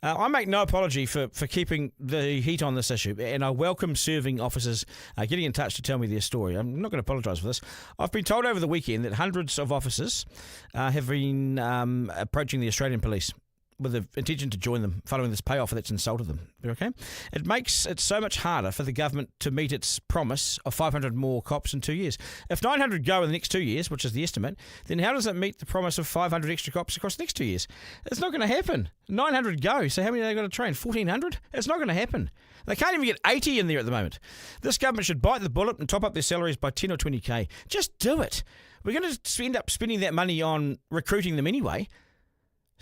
I make no apology for keeping the heat on this issue, and I welcome serving officers getting in touch to tell me their story. I'm not going to apologise for this. I've been told over the weekend that hundreds of officers have been approaching the Australian police with the intention to join them following this payoff that's insulted them. Okay? It makes it so much harder for the government to meet its promise of 500 more cops in 2 years. If 900 go in the next 2 years, which is the estimate, then how does it meet the promise of 500 extra cops across the next 2 years? It's not going to happen. 900 go, so how many are they going to train? 1,400? It's not going to happen. They can't even get 80 in there at the moment. This government should bite the bullet and top up their salaries by 10 or 20k. Just do it. We're going to end up spending that money on recruiting them anyway.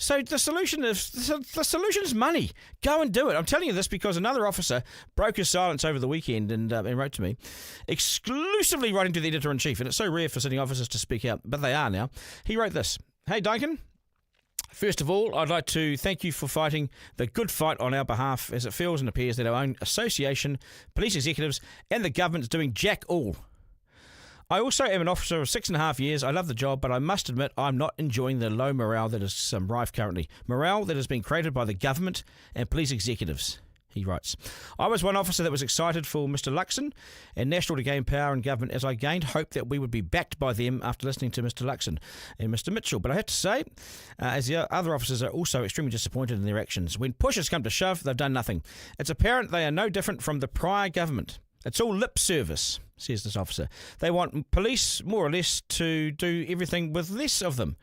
So the solution is money. Go and do it. I'm telling you this because another officer broke his silence over the weekend and wrote to me, exclusively writing to the editor-in-chief, and it's so rare for sitting officers to speak out, but they are now. He wrote this. Hey, Duncan, first of all, I'd like to thank you for fighting the good fight on our behalf, as it feels and appears that our own association, police executives, and the government is doing jack all. I also am an officer of 6.5 years. I love the job, but I must admit I'm not enjoying the low morale that is rife currently. Morale that has been created by the government and police executives, he writes. I was one officer that was excited for Mr. Luxon and National to gain power in government, as I gained hope that we would be backed by them after listening to Mr. Luxon and Mr. Mitchell. But I have to say, as the other officers are also extremely disappointed in their actions. When push has come to shove, they've done nothing. It's apparent they are no different from the prior government. It's all lip service, says this officer. They want police, more or less, to do everything with less of them.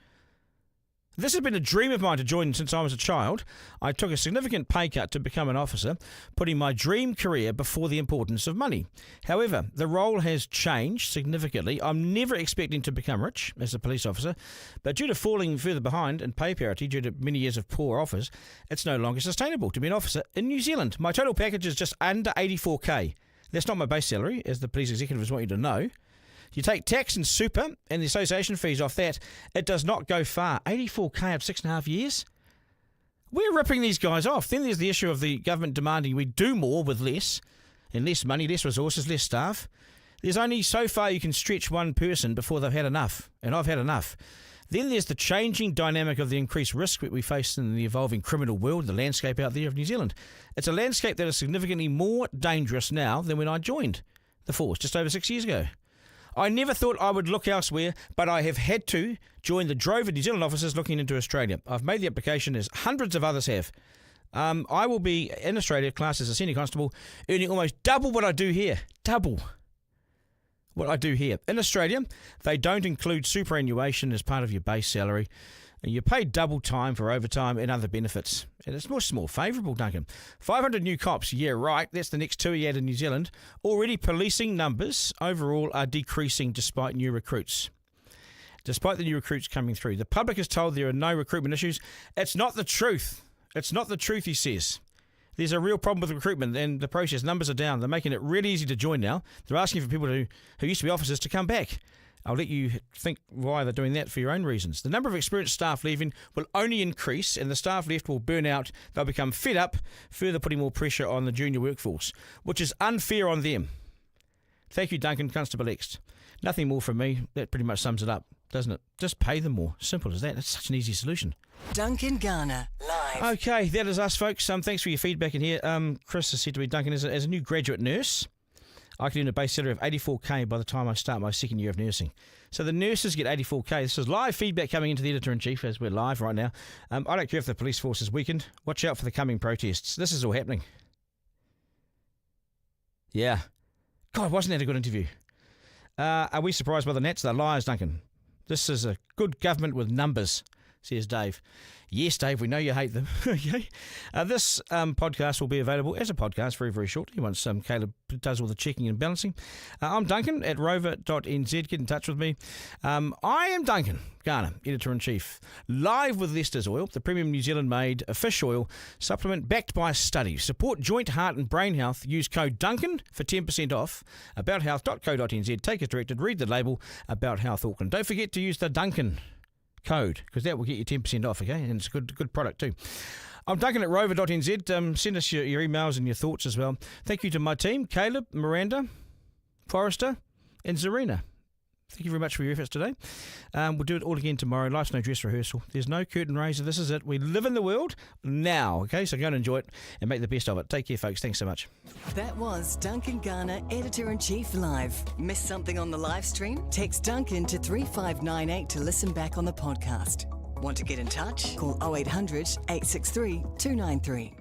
This has been a dream of mine to join since I was a child. I took a significant pay cut to become an officer, putting my dream career before the importance of money. However, the role has changed significantly. I'm never expecting to become rich as a police officer, but due to falling further behind in pay parity due to many years of poor offers, it's no longer sustainable to be an officer in New Zealand. My total package is just under 84k. That's not my base salary, as the police executives want you to know. You take tax and super and the association fees off that, it does not go far. 84k of 6.5 years? We're ripping these guys off. Then there's the issue of the government demanding we do more with less, and less money, less resources, less staff. There's only so far you can stretch one person before they've had enough, and I've had enough. Then there's the changing dynamic of the increased risk that we face in the evolving criminal world, the landscape out there of New Zealand. It's a landscape that is significantly more dangerous now than when I joined the force just over 6 years ago. I never thought I would look elsewhere, but I have had to join the drove of New Zealand officers looking into Australia. I've made the application as hundreds of others have. I will be in Australia, classed as a senior constable, earning almost double what I do here. Double what I do here. In Australia, they don't include superannuation as part of your base salary, and you're paid double time for overtime and other benefits. And it's much more favourable, Duncan. 500 new cops, yeah, right, that's the next 2 you add in New Zealand. Already policing numbers overall are decreasing despite new recruits. Despite the new recruits coming through. The public is told there are no recruitment issues. It's not the truth. It's not the truth, he says. There's a real problem with recruitment and the process. Numbers are down. They're making it really easy to join now. They're asking for people who used to be officers to come back. I'll let you think why they're doing that for your own reasons. The number of experienced staff leaving will only increase, and the staff left will burn out. They'll become fed up, further putting more pressure on the junior workforce, which is unfair on them. Thank you, Duncan, Constable X. Nothing more from me. That pretty much sums it up, doesn't it? Just pay them more. Simple as that. It's such an easy solution. Duncan Garner, live. Okay, that is us, folks. Thanks for your feedback in here. Chris has said to me, Duncan, as a new graduate nurse, I could earn a base salary of $84,000 by the time I start my second year of nursing. So the nurses get $84,000. This is live feedback coming into the Editor-in-Chief as we're live right now. I don't care if the police force is weakened. Watch out for the coming protests. This is all happening. Yeah. God, wasn't that a good interview? Are we surprised by the Nats? They're liars, Duncan. This is a good government with numbers, says Dave. Yes, Dave, we know you hate them. Okay. This podcast will be available as a podcast very, very shortly once Caleb does all the checking and balancing. I'm Duncan at rover.nz. Get in touch with me. I am Duncan Garner, Editor-in-Chief, live with Lester's Oil, the premium New Zealand-made fish oil supplement backed by studies. Support joint, heart and brain health. Use code Duncan for 10% off. Abouthealth.co.nz. Take as directed. Read the label. About Health Auckland. Don't forget to use the Duncan code, because that will get you 10% off, okay? And it's a good product too. I'm Duncan at rover.nz. Send us your emails and your thoughts as well. Thank you to my team, Caleb, Miranda, Forrester and Zarina. Thank you very much for your efforts today. We'll do it all again tomorrow. Life's no dress rehearsal. There's no curtain raiser. This is it. We live in the world now, okay? So go and enjoy it and make the best of it. Take care, folks. Thanks so much. That was Duncan Garner, Editor-in-Chief Live. Missed something on the live stream? Text Duncan to 3598 to listen back on the podcast. Want to get in touch? Call 0800 863 293.